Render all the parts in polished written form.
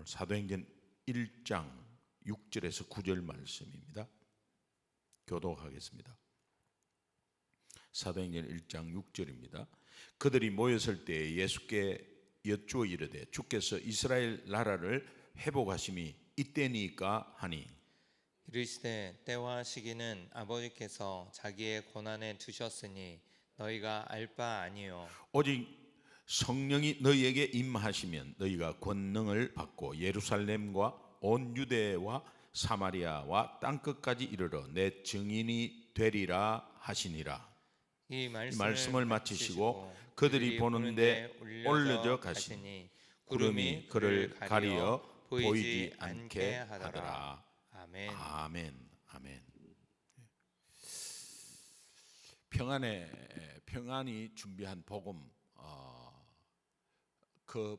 오늘 사도행전 1장 6절에서 9절 말씀입니다. 교독하겠습니다. 사도행전 1장 6절입니다. 그들이 모였을 때 예수께 여쭈어 이르되 주께서 이스라엘 나라를 회복하심이 이때니까 하니 이르시되 때와 시기는 아버지께서 자기의 권한에 두셨으니 너희가 알 바 아니요 오직 성령이 너희에게 임하시면 너희가 권능을 받고 예루살렘과 온 유대와 사마리아와 땅끝까지 이르러 내 증인이 되리라 하시니라. 이 이 말씀을 마치시고 그들이 보는데 올려져 가시니 구름이 그를 가리어 보이지 않게 하더라. 아멘. 아멘. 아멘. 평안이 준비한 복음, 그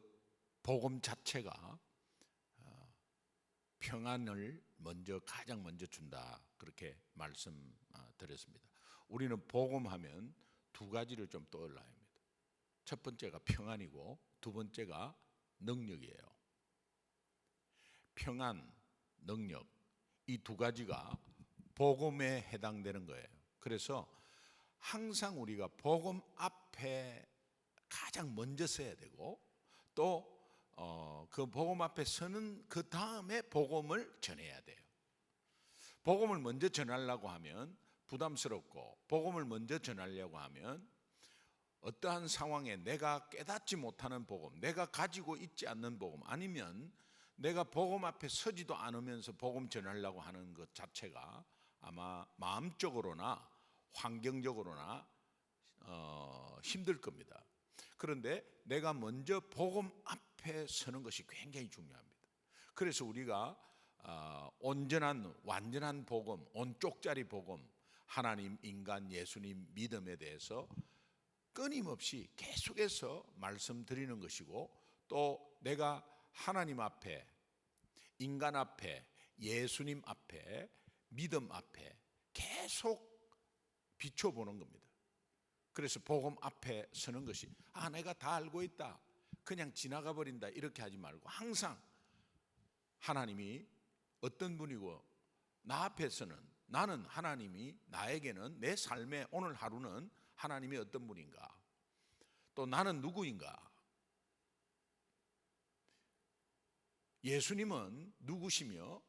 복음 자체가 평안을 가장 먼저 준다, 그렇게 말씀드렸습니다. 우리는 복음하면 두 가지를 좀 떠올라야 합니다. 첫 번째가 평안이고 두 번째가 능력이에요. 평안, 능력, 이 두 가지가 복음에 해당되는 거예요. 그래서 항상 우리가 복음 앞에 가장 먼저 서야 되고 또 그 복음 앞에 서는 그 다음에 복음을 전해야 돼요. 복음을 먼저 전하려고 하면 부담스럽고 복음을 먼저 전하려고 하면 어떠한 상황에 내가 깨닫지 못하는 복음, 내가 가지고 있지 않는 복음, 아니면 내가 복음 앞에 서지도 않으면서 복음 전하려고 하는 것 자체가 아마 마음적으로나 환경적으로나 힘들 겁니다. 그런데 내가 먼저 복음 앞에 서는 것이 굉장히 중요합니다. 그래서 우리가 온전한 완전한 복음, 온쪽짜리 복음, 하나님, 인간, 예수님 믿음에 대해서 끊임없이 계속해서 말씀드리는 것이고, 또 내가 하나님 앞에, 인간 앞에, 예수님 앞에, 믿음 앞에 계속 비춰보는 겁니다. 그래서 복음 앞에 서는 것이 내가 다 알고 있다, 그냥 지나가 버린다, 이렇게 하지 말고 항상 하나님이 어떤 분이고 나 앞에서는 나는 하나님이 나에게는 내 삶의 오늘 하루는 하나님이 어떤 분인가, 또 나는 누구인가, 예수님은 누구시며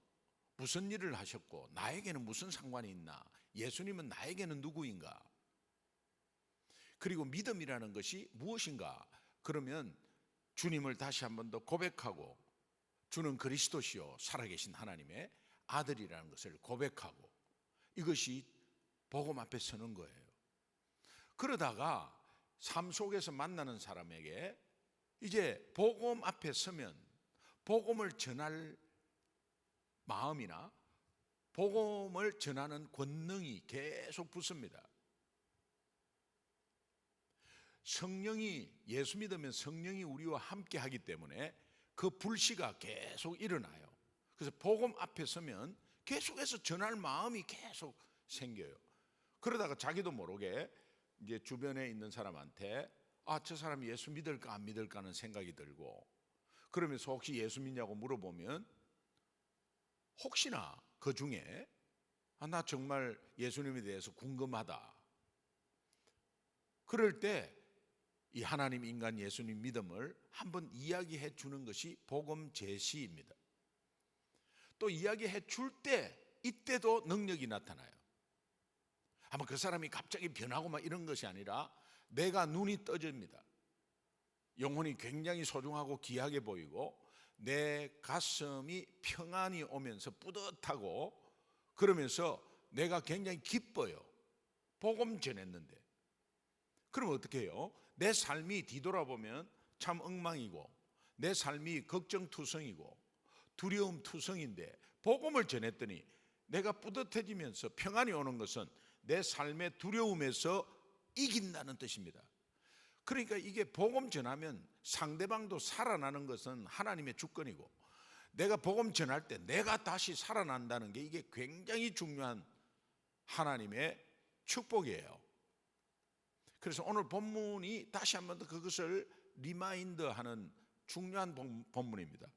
무슨 일을 하셨고 나에게는 무슨 상관이 있나, 예수님은 나에게는 누구인가, 그리고 믿음이라는 것이 무엇인가. 그러면 주님을 다시 한 번 더 고백하고 주는 그리스도시요 살아계신 하나님의 아들이라는 것을 고백하고, 이것이 복음 앞에 서는 거예요. 그러다가 삶 속에서 만나는 사람에게 이제 복음 앞에 서면 복음을 전할 마음이나 복음을 전하는 권능이 계속 붙습니다. 성령이, 예수 믿으면 성령이 우리와 함께 하기 때문에 그 불씨가 계속 일어나요. 그래서 복음 앞에 서면 계속해서 전할 마음이 계속 생겨요. 그러다가 자기도 모르게 이제 주변에 있는 사람한테 저 사람이 예수 믿을까 안 믿을까 하는 생각이 들고, 그러면서 혹시 예수 믿냐고 물어보면 혹시나 그 중에 나 정말 예수님에 대해서 궁금하다, 그럴 때 이 하나님, 인간, 예수님 믿음을 한번 이야기해 주는 것이 복음 제시입니다. 또 이야기해 줄 때 이때도 능력이 나타나요. 아마 그 사람이 갑자기 변하고 막 이런 것이 아니라 내가 눈이 떠집니다. 영혼이 굉장히 소중하고 귀하게 보이고 내 가슴이 평안이 오면서 뿌듯하고, 그러면서 내가 굉장히 기뻐요. 복음 전했는데. 그럼 어떻게 해요? 내 삶이 뒤돌아보면 참 엉망이고 내 삶이 걱정투성이고 두려움투성인데 복음을 전했더니 내가 뿌듯해지면서 평안이 오는 것은 내 삶의 두려움에서 이긴다는 뜻입니다. 그러니까 이게 복음 전하면 상대방도 살아나는 것은 하나님의 주권이고, 내가 복음 전할 때 내가 다시 살아난다는 게 이게 굉장히 중요한 하나님의 축복이에요. 그래서 오늘 본문이 다시 한 번 더 그것을 리마인드하는 중요한 본문입니다.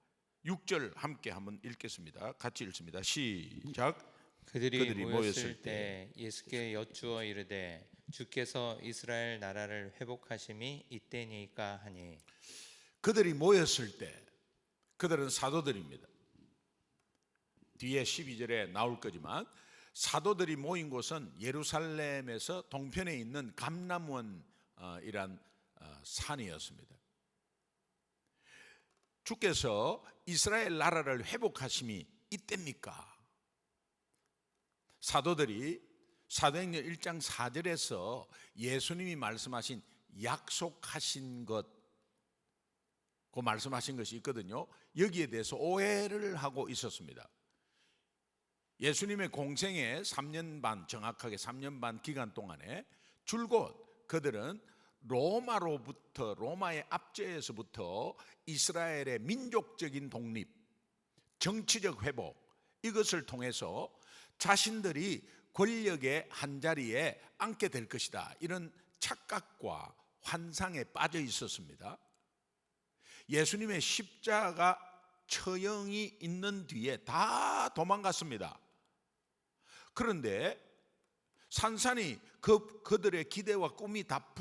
6절 함께 한번 읽겠습니다. 같이 읽습니다. 시작. 그들이 모였을 때 예수께 여쭈어 이르되 주께서 이스라엘 나라를 회복하심이 이때니까 하니. 그들이 모였을 때, 그들은 사도들입니다. 뒤에 12절에 나올 거지만 사도들이 모인 곳은 예루살렘에서 동편에 있는 감람원이란 산이었습니다. 주께서 이스라엘 나라를 회복하심이 이때입니까? 사도들이 사도행전 1장 4절에서 예수님이 말씀하신 약속하신 것, 그 말씀하신 것이 있거든요. 여기에 대해서 오해를 하고 있었습니다. 예수님의 공생의 3년 반, 정확하게 3년 반 기간 동안에 줄곧 그들은 로마의 압제에서부터 이스라엘의 민족적인 독립, 정치적 회복, 이것을 통해서 자신들이 권력의 한자리에 앉게 될 것이다, 이런 착각과 환상에 빠져 있었습니다. 예수님의 십자가 처형이 있는 뒤에 다 도망갔습니다. 그런데 산산이 그들의 기대와 꿈이 다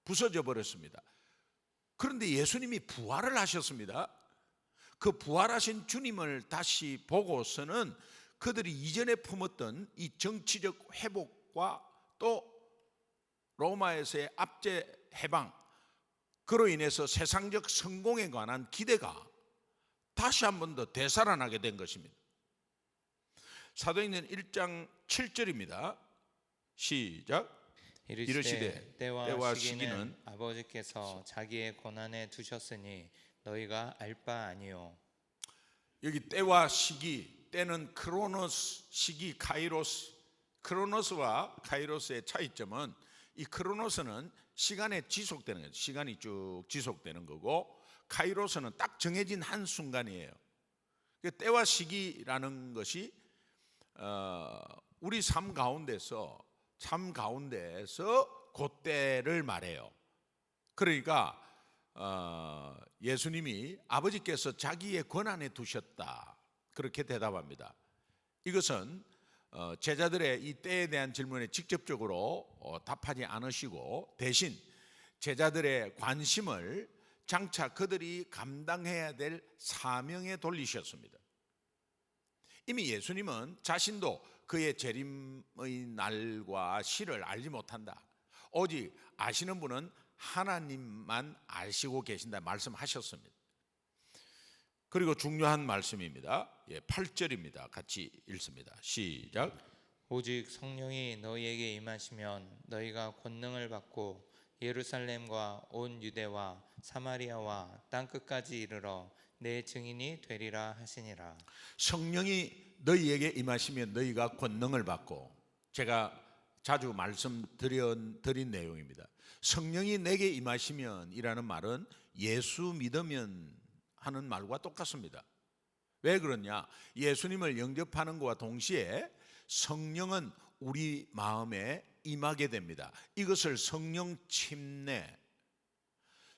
부서져 버렸습니다. 그런데 예수님이 부활을 하셨습니다. 그 부활하신 주님을 다시 보고서는 그들이 이전에 품었던 이 정치적 회복과 또 로마에서의 압제 해방, 그로 인해서 세상적 성공에 관한 기대가 다시 한 번 더 되살아나게 된 것입니다. 사도행전 1장 7절입니다. 시작. 이르시되 때와 시기는 아버지께서 자기의 권한에 두셨으니 너희가 알 바 아니요. 여기 때와 시기, 때는 크로노스, 시기 카이로스. 크로노스와 카이로스의 차이점은 이 크로노스는 시간에 지속되는 거죠. 시간이 쭉 지속되는 거고, 카이로스는 딱 정해진 한 순간이에요. 때와 시기라는 것이 우리 삶 가운데서 그때를 말해요. 그러니까 예수님이 아버지께서 자기의 권한에 두셨다, 그렇게 대답합니다. 이것은 제자들의 이 때에 대한 질문에 직접적으로 답하지 않으시고, 대신 제자들의 관심을 장차 그들이 감당해야 될 사명에 돌리셨습니다. 이미 예수님은 자신도 그의 재림의 날과 시를 알지 못한다, 오직 아시는 분은 하나님만 아시고 계신다 말씀하셨습니다. 그리고 중요한 말씀입니다. 8절입니다. 같이 읽습니다. 시작. 오직 성령이 너희에게 임하시면 너희가 권능을 받고 예루살렘과 온 유대와 사마리아와 땅 끝까지 이르러 내 증인이 되리라 하시니라. 성령이 너희에게 임하시면 너희가 권능을 받고, 제가 자주 말씀드린 내용입니다. 성령이 내게 임하시면 이라는 말은 예수 믿으면 하는 말과 똑같습니다. 왜 그러냐? 예수님을 영접하는 것과 동시에 성령은 우리 마음에 임하게 됩니다. 이것을 성령 침례,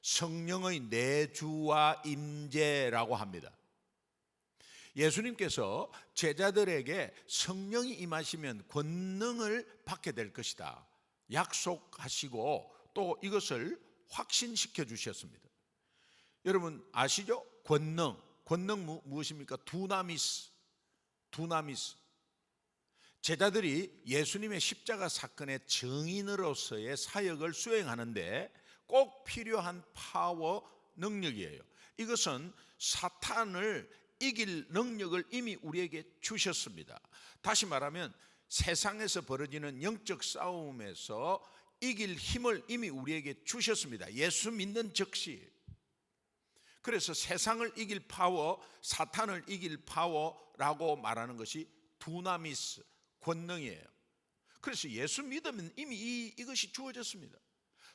성령의 내주와 임재라고 합니다. 예수님께서 제자들에게 성령이 임하시면 권능을 받게 될 것이다 약속하시고, 또 이것을 확신시켜 주셨습니다. 여러분 아시죠? 권능 무엇입니까? 두나미스. 제자들이 예수님의 십자가 사건의 증인으로서의 사역을 수행하는데 꼭 필요한 파워, 능력이에요. 이것은 사탄을 이길 능력을 이미 우리에게 주셨습니다. 다시 말하면 세상에서 벌어지는 영적 싸움에서 이길 힘을 이미 우리에게 주셨습니다. 예수 믿는 즉시. 그래서 세상을 이길 파워, 사탄을 이길 파워라고 말하는 것이 두나미스, 권능이에요. 그래서 예수 믿으면 이미 이것이 주어졌습니다.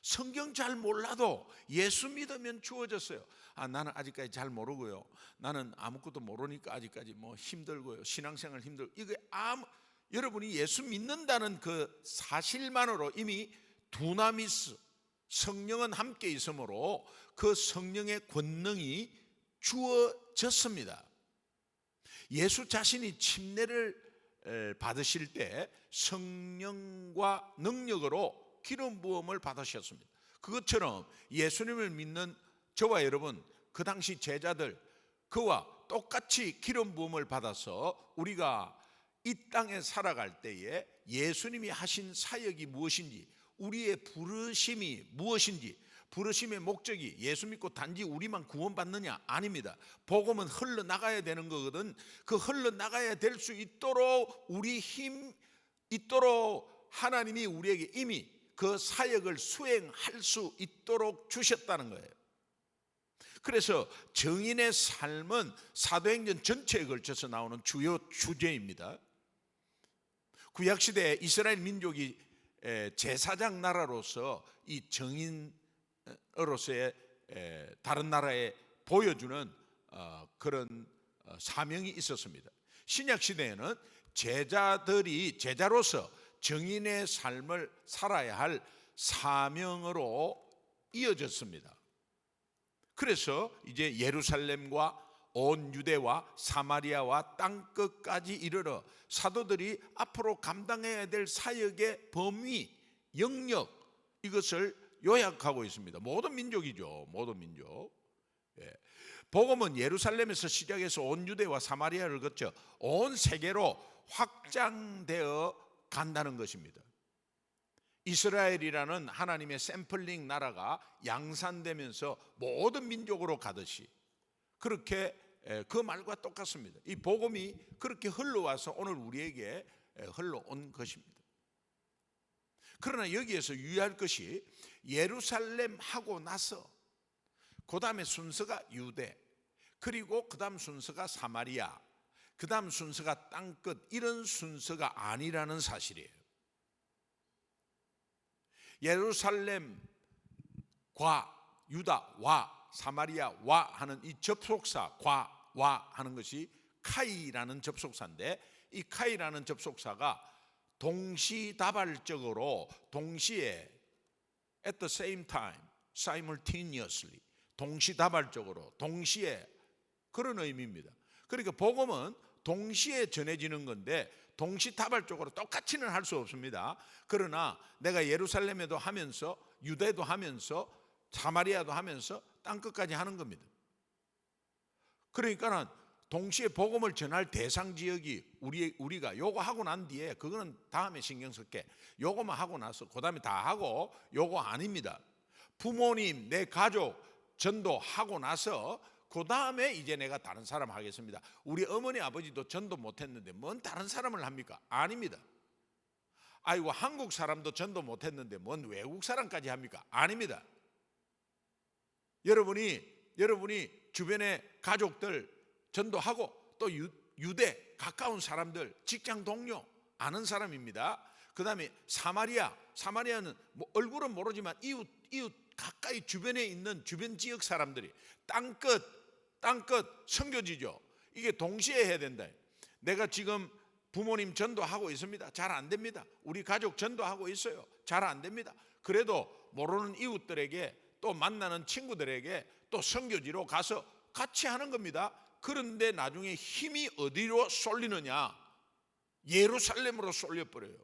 성경 잘 몰라도 예수 믿으면 주어졌어요. 나는 아직까지 잘 모르고요, 나는 아무것도 모르니까 아직까지 힘들고요, 신앙생활 힘들고, 이게 여러분이 예수 믿는다는 그 사실만으로 이미 두나미스, 성령은 함께 있으므로 그 성령의 권능이 주어졌습니다. 예수 자신이 침례를 받으실 때 성령과 능력으로 기름 부음을 받으셨습니다. 그것처럼 예수님을 믿는 저와 여러분, 그 당시 제자들, 그와 똑같이 기름 부음을 받아서 우리가 이 땅에 살아갈 때에 예수님이 하신 사역이 무엇인지, 우리의 부르심이 무엇인지, 부르심의 목적이 예수 믿고 단지 우리만 구원받느냐? 아닙니다. 복음은 흘러나가야 되는 거거든. 그 흘러나가야 될 수 있도록 우리 힘 있도록 하나님이 우리에게 이미 그 사역을 수행할 수 있도록 주셨다는 거예요. 그래서 정인의 삶은 사도행전 전체에 걸쳐서 나오는 주요 주제입니다. 구약시대에 이스라엘 민족이 제사장 나라로서 이 정인으로서의 다른 나라에 보여주는 그런 사명이 있었습니다. 신약시대에는 제자로서 정인의 삶을 살아야 할 사명으로 이어졌습니다. 그래서 이제 예루살렘과 온 유대와 사마리아와 땅끝까지 이르러 사도들이 앞으로 감당해야 될 사역의 범위, 영역, 이것을 요약하고 있습니다. 모든 민족이죠. 모든 민족. 복음은 예루살렘에서 시작해서 온 유대와 사마리아를 거쳐 온 세계로 확장되어 간다는 것입니다. 이스라엘이라는 하나님의 샘플링 나라가 양산되면서 모든 민족으로 가듯이 그렇게 그 말과 똑같습니다. 이 복음이 그렇게 흘러와서 오늘 우리에게 흘러온 것입니다. 그러나 여기에서 유의할 것이 예루살렘 하고 나서 그 다음에 순서가 유대, 그리고 그 다음 순서가 사마리아, 그 다음 순서가 땅끝, 이런 순서가 아니라는 사실이에요. 예루살렘과 유다와 사마리아와 하는 이 접속사과 와 하는 것이 카이라는 접속사인데, 이 카이라는 접속사가 동시다발적으로 동시에 at the same time, simultaneously, 동시다발적으로 동시에, 그런 의미입니다. 그러니까 복음은 동시에 전해지는 건데 동시다발적으로 똑같이는 할 수 없습니다. 그러나 내가 예루살렘에도 하면서 유대도 하면서 사마리아도 하면서 땅끝까지 하는 겁니다. 그러니까는 동시에 복음을 전할 대상 지역이 우리가 요거 하고 난 뒤에 그거는 다음에 신경 쓸게, 요거만 하고 나서 그 다음에 다 하고, 요거 아닙니다. 부모님, 내 가족 전도하고 나서 그 다음에 이제 내가 다른 사람 하겠습니다. 우리 어머니 아버지도 전도 못했는데 뭔 다른 사람을 합니까? 아닙니다. 아이고, 한국 사람도 전도 못했는데 뭔 외국 사람까지 합니까? 아닙니다. 여러분이 주변의 가족들 전도하고, 또 유대 가까운 사람들, 직장 동료 아는 사람입니다. 그 다음에 사마리아는 뭐 얼굴은 모르지만 이웃 가까이 주변에 있는 주변 지역 사람들이, 땅끝 선교지죠. 이게 동시에 해야 된다. 내가 지금 부모님 전도하고 있습니다. 잘 안 됩니다. 우리 가족 전도하고 있어요. 잘 안 됩니다. 그래도 모르는 이웃들에게, 또 만나는 친구들에게 또 선교지로 가서 같이 하는 겁니다. 그런데 나중에 힘이 어디로 쏠리느냐? 예루살렘으로 쏠려버려요.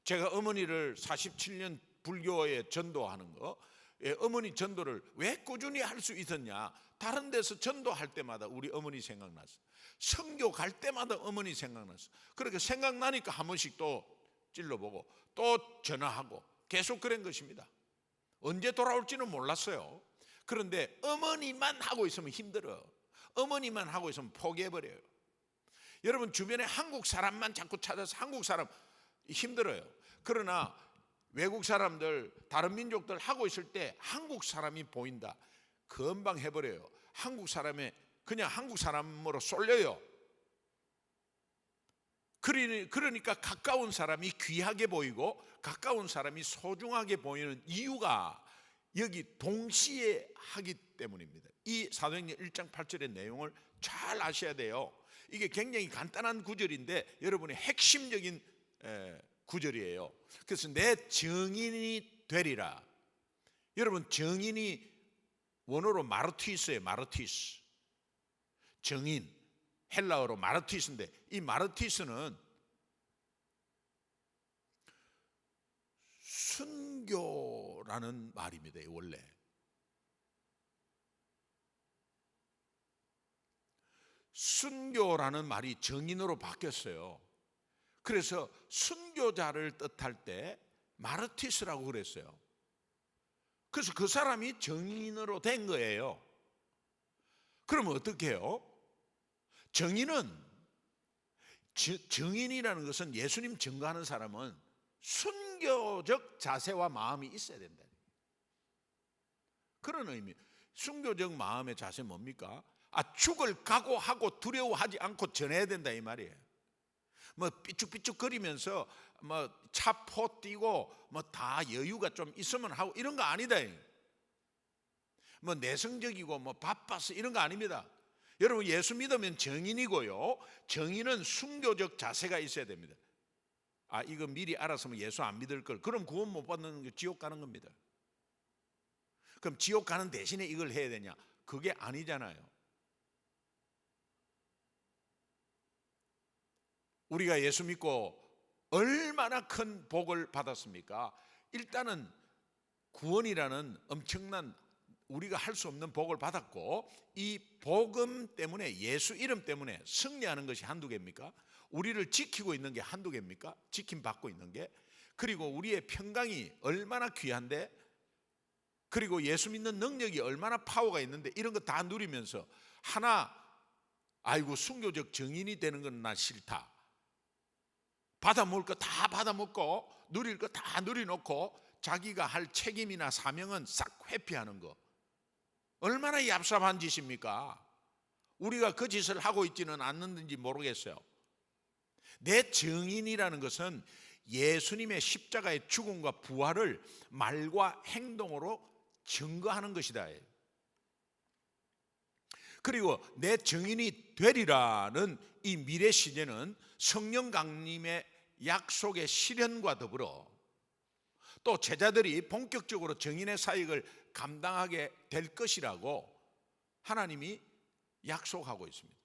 제가 어머니를 47년 불교에 전도하는 거, 어머니 전도를 왜 꾸준히 할 수 있었냐? 다른 데서 전도할 때마다 우리 어머니 생각났어. 선교 갈 때마다 어머니 생각났어. 그렇게 생각나니까 한 번씩 또 찔러보고 또 전화하고 계속 그런 것입니다. 언제 돌아올지는 몰랐어요. 그런데 어머니만 하고 있으면 힘들어. 어머니만 하고 있으면 포기해버려요. 여러분, 주변에 한국 사람만 자꾸 찾아서 한국 사람 힘들어요. 그러나 외국 사람들, 다른 민족들 하고 있을 때 한국 사람이 보인다, 금방 해버려요. 그냥 한국 사람으로 쏠려요. 그러니까 가까운 사람이 귀하게 보이고 가까운 사람이 소중하게 보이는 이유가 여기 동시에 하기 때문입니다. 이 사도행전 1장 8절의 내용을 잘 아셔야 돼요. 이게 굉장히 간단한 구절인데 여러분의 핵심적인 구절이에요. 그래서 내 증인이 되리라. 여러분, 정인이 원어로 마르티스예요. 마르티스. 정인, 헬라어로 마르티스인데, 이 마르티스는 순교라는 말입니다. 원래 순교라는 말이 정인으로 바뀌었어요. 그래서 순교자를 뜻할 때 마르티스라고 그랬어요. 그래서 그 사람이 정인으로 된 거예요. 그러면 어떻게 해요? 정인이라는 것은, 예수님 증거하는 사람은 순교적 자세와 마음이 있어야 된다. 그런 의미. 순교적 마음의 자세 뭡니까? 죽을 각오하고 두려워하지 않고 전해야 된다 이 말이에요. 뭐 삐죽삐죽거리면서 뭐 차포 뛰고 뭐 다 여유가 좀 있으면 하고 이런 거 아니다. 뭐 내성적이고 뭐 바빠서 이런 거 아닙니다. 여러분, 예수 믿으면 정인이고요. 정인은 순교적 자세가 있어야 됩니다. 이거 미리 알았으면 예수 안 믿을 걸. 그럼 구원 못 받는 게 지옥 가는 겁니다. 그럼 지옥 가는 대신에 이걸 해야 되냐? 그게 아니잖아요. 우리가 예수 믿고 얼마나 큰 복을 받았습니까? 일단은 구원이라는 엄청난 우리가 할 수 없는 복을 받았고, 이 복음 때문에, 예수 이름 때문에 승리하는 것이 한두 개입니까? 우리를 지키고 있는 게 한두 개입니까? 지킴 받고 있는 게. 그리고 우리의 평강이 얼마나 귀한데, 그리고 예수 믿는 능력이 얼마나 파워가 있는데, 이런 거 다 누리면서 아이고 순교적 정인이 되는 건 나 싫다. 받아먹을 거 다 받아먹고 누릴 거 다 누려놓고 자기가 할 책임이나 사명은 싹 회피하는 거, 얼마나 얍삽한 짓입니까? 우리가 그 짓을 하고 있지는 않는지 모르겠어요. 내 정인이라는 것은 예수님의 십자가의 죽음과 부활을 말과 행동으로 증거하는 것이다. 그리고 내 정인이 되리라는 이 미래 시제는 성령 강림의 약속의 실현과 더불어 또 제자들이 본격적으로 정인의 사역을 감당하게 될 것이라고 하나님이 약속하고 있습니다.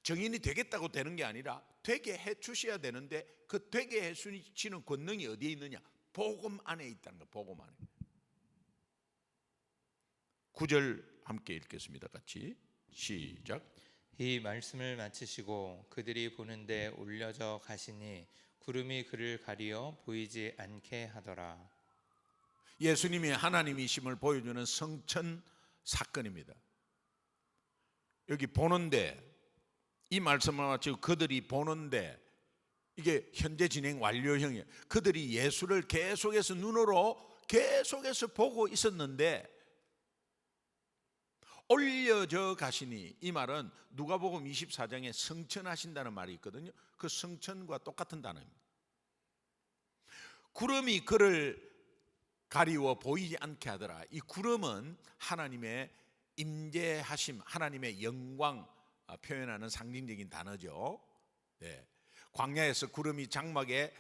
정인이 되겠다고 되는 게 아니라 되게 해 주셔야 되는데, 그 되게 해 주시는 권능이 어디에 있느냐? 복음 안에 있다는 거예요. 복음 안에. 9절 함께 읽겠습니다. 같이 시작. 이 말씀을 마치시고 그들이 보는데 올려져 가시니 구름이 그를 가리어 보이지 않게 하더라. 예수님이 하나님이심을 보여주는 성천 사건입니다. 여기 보는데, 이 말씀을 마치고 그들이 보는데, 이게 현재 진행 완료형이에요. 그들이 예수를 계속해서 눈으로 계속해서 보고 있었는데 올려져 가시니, 이 말은 누가복음 24장에 성천하신다는 말이 있거든요. 그 성천과 똑같은 단어입니다. 구름이 그를 가리워 보이지 않게 하더라. 이 구름은 하나님의 임재하심, 하나님의 영광 표현하는 상징적인 단어죠. 네. 광야에서 구름이 장막에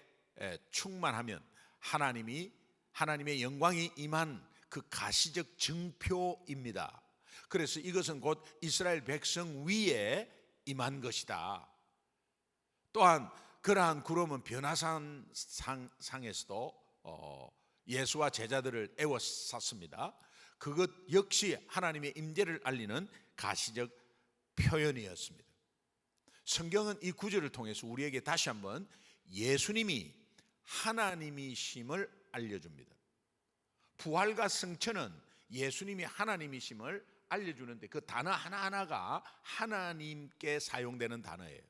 충만하면 하나님의 영광이 임한 그 가시적 증표입니다. 그래서 이것은 곧 이스라엘 백성 위에 임한 것이다. 또한 그러한 구름은 변화산 상에서도 예수와 제자들을 애워쌌습니다. 그것 역시 하나님의 임재를 알리는 가시적 표현이었습니다. 성경은 이 구절을 통해서 우리에게 다시 한번 예수님이 하나님이심을 알려줍니다. 부활과 성천은 예수님이 하나님이심을 알려주는데, 그 단어 하나하나가 하나님께 사용되는 단어예요.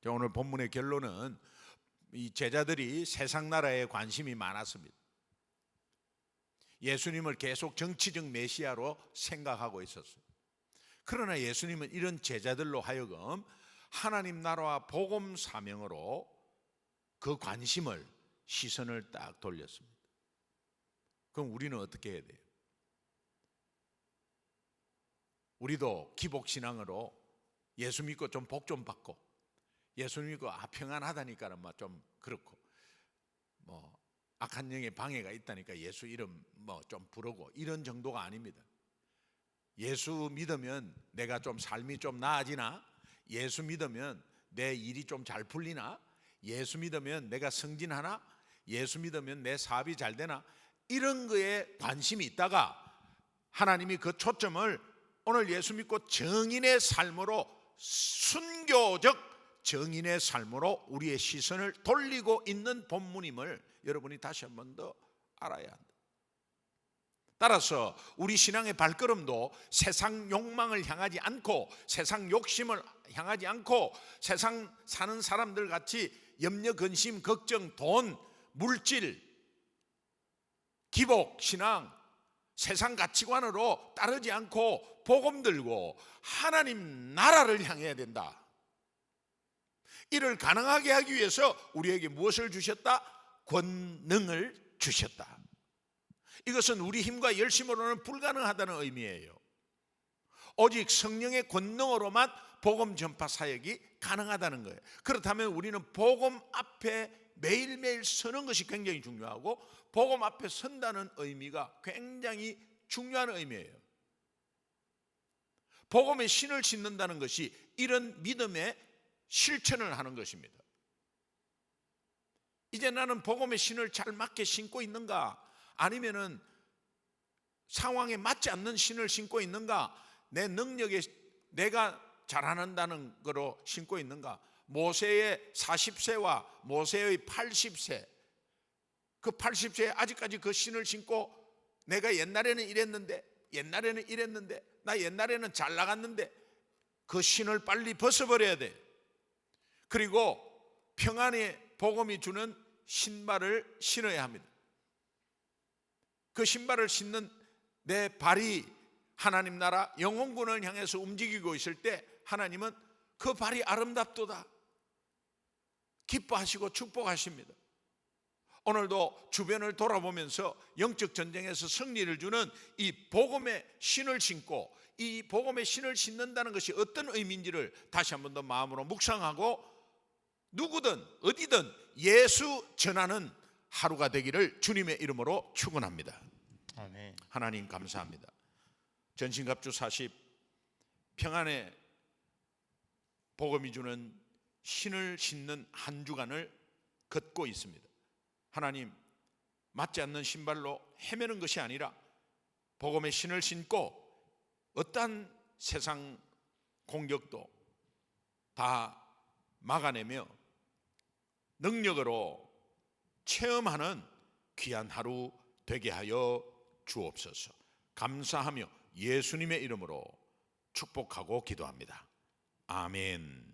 오늘 본문의 결론은 이 제자들이 세상 나라에 관심이 많았습니다. 예수님을 계속 정치적 메시아로 생각하고 있었어요. 그러나 예수님은 이런 제자들로 하여금 하나님 나라와 복음 사명으로 그 관심을, 시선을 딱 돌렸습니다. 그럼 우리는 어떻게 해야 돼요? 우리도 기복신앙으로 예수 믿고 좀 복 좀 받고, 예수 믿고 평안하다니까 좀 그렇고, 악한 영의 방해가 있다니까 예수 이름 뭐 좀 부르고 이런 정도가 아닙니다. 예수 믿으면 내가 좀 삶이 좀 나아지나? 예수 믿으면 내 일이 좀 잘 풀리나? 예수 믿으면 내가 승진하나? 예수 믿으면 내 사업이 잘 되나? 이런 거에 관심이 있다가 하나님이 그 초점을 오늘 예수 믿고 정인의 삶으로, 순교적 정인의 삶으로 우리의 시선을 돌리고 있는 본문임을 여러분이 다시 한 번 더 알아야 한다. 따라서 우리 신앙의 발걸음도 세상 욕망을 향하지 않고, 세상 욕심을 향하지 않고, 세상 사는 사람들 같이 염려, 근심, 걱정, 돈, 물질, 기복, 신앙, 세상 가치관으로 따르지 않고 복음 들고 하나님 나라를 향해야 된다. 이를 가능하게 하기 위해서 우리에게 무엇을 주셨다? 권능을 주셨다. 이것은 우리 힘과 열심으로는 불가능하다는 의미예요. 오직 성령의 권능으로만 복음 전파 사역이 가능하다는 거예요. 그렇다면 우리는 복음 앞에 매일매일 서는 것이 굉장히 중요하고, 복음 앞에 선다는 의미가 굉장히 중요한 의미예요. 복음의 신을 신는다는 것이 이런 믿음의 실천을 하는 것입니다. 이제 나는 복음의 신을 잘 맞게 신고 있는가? 아니면은 상황에 맞지 않는 신을 신고 있는가? 내 능력에 내가 잘한다는 거로 신고 있는가? 모세의 40세와 모세의 80세, 그 80세에 아직까지 그 신을 신고 내가 옛날에는 이랬는데 나 옛날에는 잘 나갔는데, 그 신을 빨리 벗어버려야 돼. 그리고 평안의 복음이 주는 신발을 신어야 합니다. 그 신발을 신는 내 발이 하나님 나라 영혼군을 향해서 움직이고 있을 때 하나님은 그 발이 아름답도다 기뻐하시고 축복하십니다. 오늘도 주변을 돌아보면서 영적 전쟁에서 승리를 주는 이 복음의 신을 신고, 이 복음의 신을 신는다는 것이 어떤 의미인지를 다시 한 번 더 마음으로 묵상하고, 누구든 어디든 예수 전하는 하루가 되기를 주님의 이름으로 축원합니다. 아멘. 하나님 감사합니다. 전신갑주 40 평안의 복음이 주는 신을 신는 한 주간을 걷고 있습니다. 하나님, 맞지 않는 신발로 헤매는 것이 아니라 복음의 신을 신고 어떠한 세상 공격도 다 막아내며 능력으로 체험하는 귀한 하루 되게 하여 주옵소서. 감사하며 예수님의 이름으로 축복하고 기도합니다. 아멘.